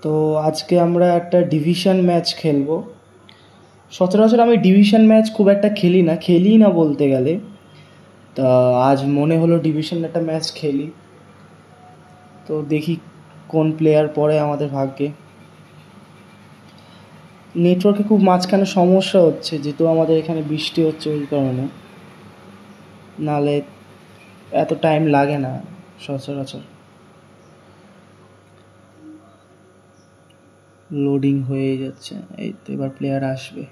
তো আজকে আমরা একটা ডিভিশন ম্যাচ খেলবো। সচরাচর আমি ডিভিশন ম্যাচ খুব একটা খেলি না বলতে গেলে। তা আজ মনে হলো ডিভিশন একটা ম্যাচ খেলি। তো দেখি কোন প্লেয়ার পড়ে আমাদের ভাগ্যে। নেটওয়ার্কে খুব মাঝখানে সমস্যা হচ্ছে, যেহেতু আমাদের এখানে বৃষ্টি হচ্ছে ওই কারণে। নাহলে এত টাইম লাগে না সচরাচর। লোডিং হয়ে যাচ্ছে, এই তো এবার প্লেয়ার আসবে।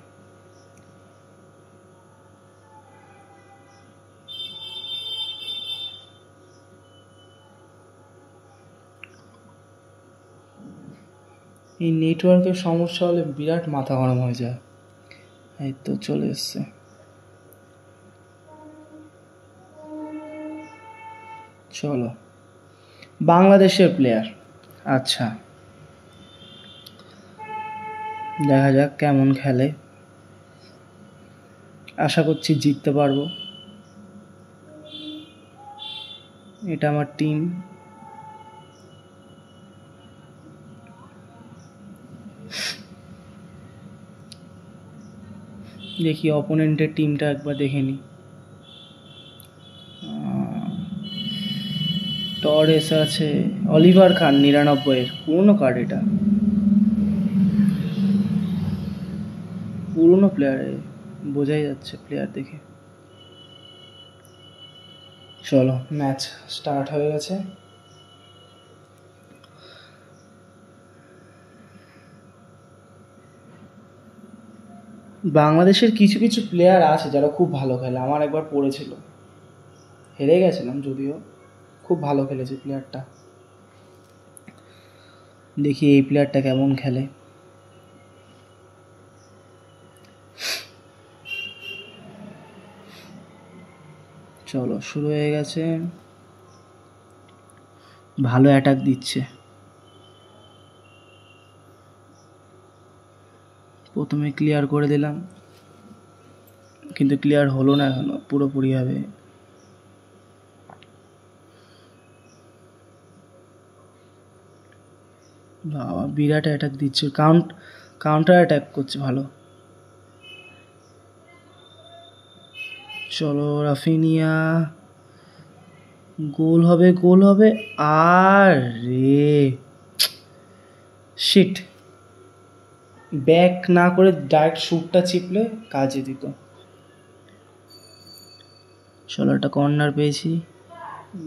এই নেটওয়ার্কের সমস্যা হলে বিরাট মাথা গরম হয়ে যায়। এই তো চলে এসছে। চলো, বাংলাদেশের প্লেয়ার। আচ্ছা, দেখা যাক কেমন খেলে। আশা করছি জিততে পারবো। এটা আমার টিম। দেখি অপোনেন্টের টিমটা একবার দেখে নিই। টরেস আছে, অলিভার খান 99-এর পুরনো কার্ড। এটা পুরনো প্লেয়ার, বোঝাই যাচ্ছে প্লেয়ার দেখে। চলো, ম্যাচ স্টার্ট হয়ে গেছে। বাংলাদেশের কিছু কিছু প্লেয়ার আছে যারা খুব ভালো খেলে। আমার একবার পড়েছিল, হেরে গেছিলাম যদিও। খুব ভালো খেলেছে প্লেয়ারটা। দেখি এই প্লেয়ারটা কেমন খেলে। চলো, শুরু হয়ে গেছে। ভালো অ্যাটাক দিচ্ছে। প্রথমে ক্লিয়ার করে দিলাম, কিন্তু ক্লিয়ার হলো না এখনো পুরোপুরিভাবে। বাবা, বিরাট অ্যাটাক দিচ্ছে। কাউন্টার অ্যাটাক করছে ভালো। চলো, রাফিনিয়া। গোল হবে। আর রে শিট, ব্যাক না করে ডাইরেক্ট শুটটা চিপলে কাজে দিত। চলো, একটা কর্নার পেয়েছি,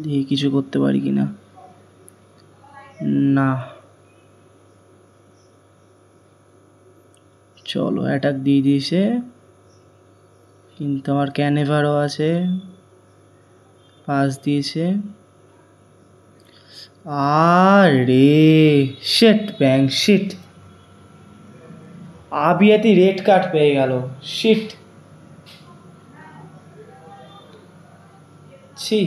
দিয়ে কিছু করতে পারি কিনা। না, চলো অ্যাটাক দিয়ে দিয়েছে, কিন্তু আমার ক্যানেভারও আছে। পাস দিয়েছে। আর রে শিট, ব্যাং শিট। আবিয়াতি রেড কার্ড পেয়ে গেল। শিট, ছি।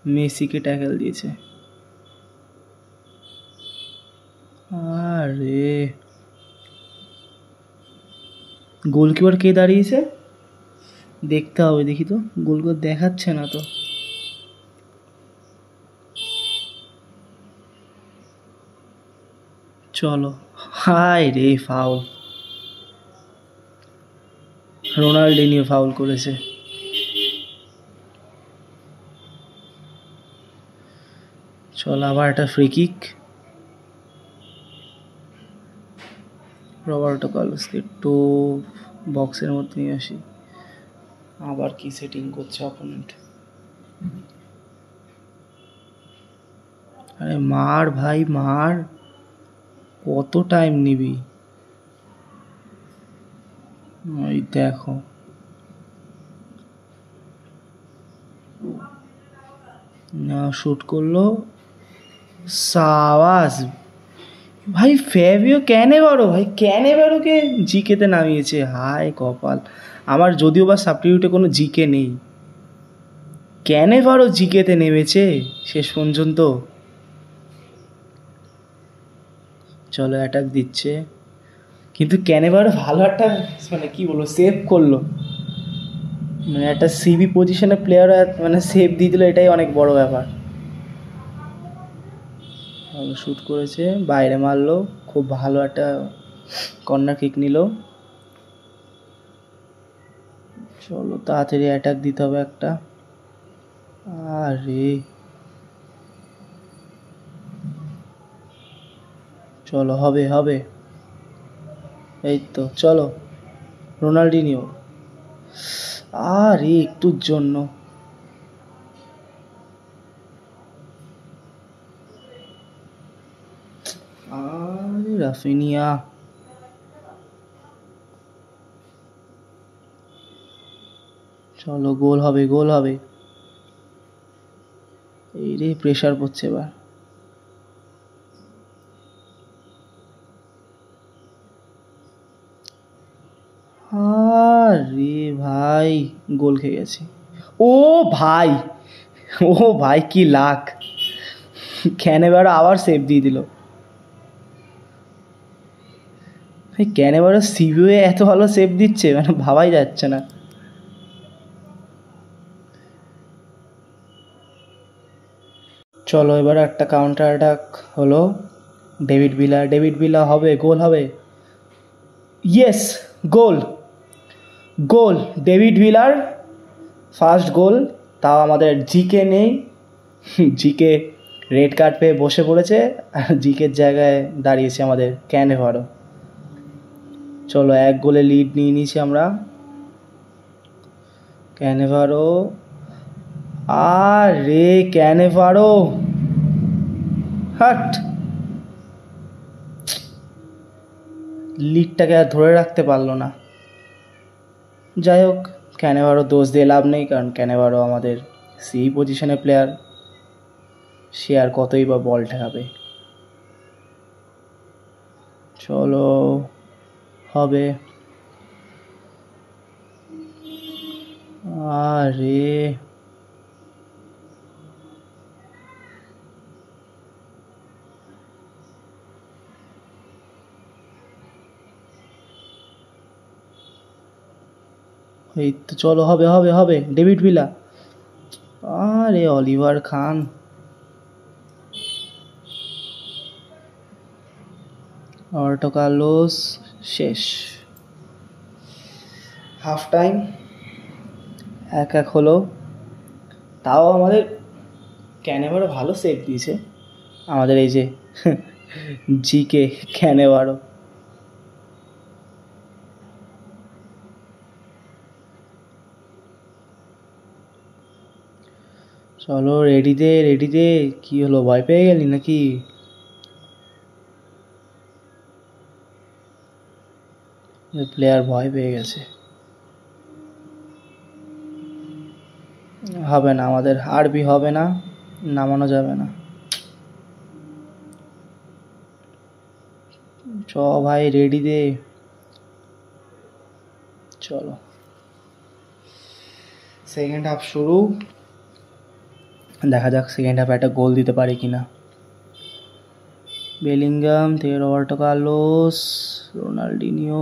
মেসিকে ট্যাকেল দিয়েছে। আরে, গোলকিপার কে দাঁড়িয়েছে দেখতে হবে। দেখি তো, গোলকিপার দেখাচ্ছে না তো। চলো, হাই রে, ফাউল। রোনাল্ডিনিও ফাউল করেছে। চলো, আবার একটা ফ্রি কিক। রবার্টো কার্লোসকে একটু বক্সের মধ্যে নিয়ে আসি। আবার কি সেটিং করছে অপোনেন্ট। আরে মার ভাই মার, কত টাইম নিবি। ওই দেখো, না শুট করলো। সাবাস ভাই, ফ্যাবিও ক্যানেভারোকে জিকেতে নামিয়েছে। হায় কপাল আমার, যদিও বা সাবস্টিটিউটে কোনো জিকে নেই, ক্যানেভারো জিকেতে নেমেছে শেষ পর্যন্ত। চলো, অ্যাটাক দিচ্ছে, কিন্তু ক্যানেভারো ভালো একটা মানে কি বলবো সেভ করলো। মানে একটা সিবি পজিশনে প্লেয়ার মানে সেভ দিয়ে দিল, এটাই অনেক বড় ব্যাপার। ভালো শ্যুট করেছে, বাইরে মারলো, খুব ভালো একটা কর্নার কিক নিল। চলো তাড়াতাড়ি অ্যাটাক দিতে হবে একটা। আরে চলো, হবে হবে, এই তো চলো রোনাল্ডিনিও। আরে একটুর জন্য। আরে রাফিনিয়া, চলো গোল হবে, গোল হবে। এই রে প্রেশার পড়ছে এবার। আরে ভাই গোল খেয়ে গেছি। ও ভাই, ও ভাই কি লাক, ক্যানেভারো আবার সেভ দিয়ে দিল। ভাই ক্যানেভারো সিভিও এত ভালো সেভ দিচ্ছে, মানে ভাবাই যাচ্ছে না। চলো এবার একটা কাউন্টার অ্যাটাক হলো। ডেভিড ভিলা হবে, গোল হবে। ইয়েস, গোল, গোল ডেভিড ভিলার ফার্স্ট গোল। তাও আমাদের জিকে নেই, জিকে রেড কার্ড পেয়ে বসে পড়েছে, আর জিকের জায়গায় দাঁড়িয়েছে আমাদের ক্যানেভারো। চলো 1 গোলে লিড নিয়ে নিয়েছি আমরা। ক্যানেভারো, আরে ক্যানেভারো, হাট, লিডটাকে আর ধরে রাখতে পারলো না। যাই হোক, ক্যানেভারো দোষ দিয়ে লাভ নেই, কারণ ক্যানেভারো আমাদের সেই পজিশনে প্লেয়ার, সে আর কতই বা বল ঠেকাবে। চলো হবে। আরে এই তো চলো, হবে হবে হবে, ডেভিড ভিলা। আরে অলিভার খান, রবার্টো কার্লোস, শেষ। হাফ টাইম 1-1 হলো। তাও আমাদের ক্যানেভারো ভালো সেভ দিয়েছে, আমাদের এই যে জিকে ক্যানেভারো। চলো রেডি দে, রেডি দে। কি হলো, ভয় পেয়ে গেলি নাকি? প্লেয়ার ভয় পেয়ে গেছে। হবে না, আমাদের আরবি হবে না, নামানো যাবে না। চ ভাই রেডি দে, চলো সেকেন্ড হাফ শুরু। দেখা যাক সেকেন্ড হাফে একটা গোল দিতে পারি কিনা। বেলিংগাম থেকে রবার্টো কার্লোস, রোনাল্ডিনিও,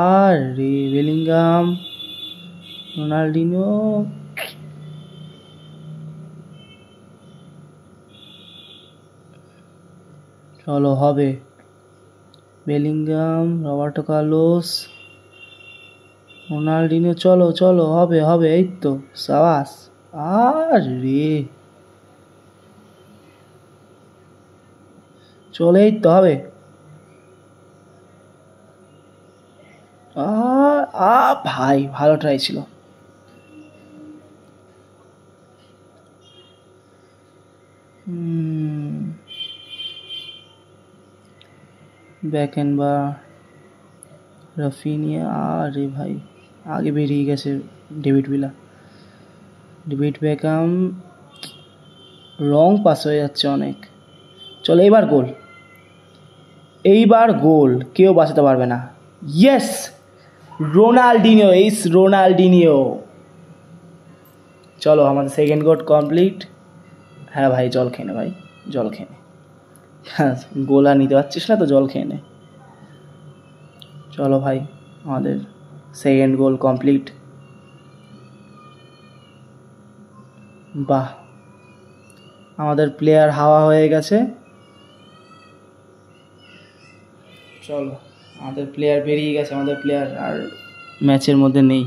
আর রে বেলিংগাম, রোনাল্ডিনিও, চলো হবে। বেলিংগাম, রবার্টো কার্লোস, রোনাল্ডিনিও, চলো চলো হবে হবে, এই তো সাবাস। আর রে চলে, এই তো হবে। ভাই ভালো ট্রাই ছিল। ব্যাকেনবা, রাফিনিয়া, আরে ভাই আগে বেরিয়ে গেছে ডেভিড ভিলা। ডেভিড বেকহাম, রং পাস হয়ে যাচ্ছে অনেক। চলো এইবার গোল, এইবার গোল, কেউ বাঁচাতে পারবে না। ইয়েস, রোনাল্ডিনিও, এইস রোনাল্ডিনিও। চলো আমাদের সেকেন্ড গোল কমপ্লিট। হ্যাঁ ভাই জল খেয়ে নে, ভাই জল খেয়ে নে। হ্যাঁ গোল আর নিতে পারছিস না তো জল খেয়ে নে। চলো ভাই আমাদের সেকেন্ড গোল কমপ্লিট। বাহ, আমাদের প্লেয়ার হাওয়া হয়ে গেছে। চলো, আমাদের প্লেয়ার বেরিয়ে গেছে, আমাদের প্লেয়ার আর ম্যাচের মধ্যে নেই।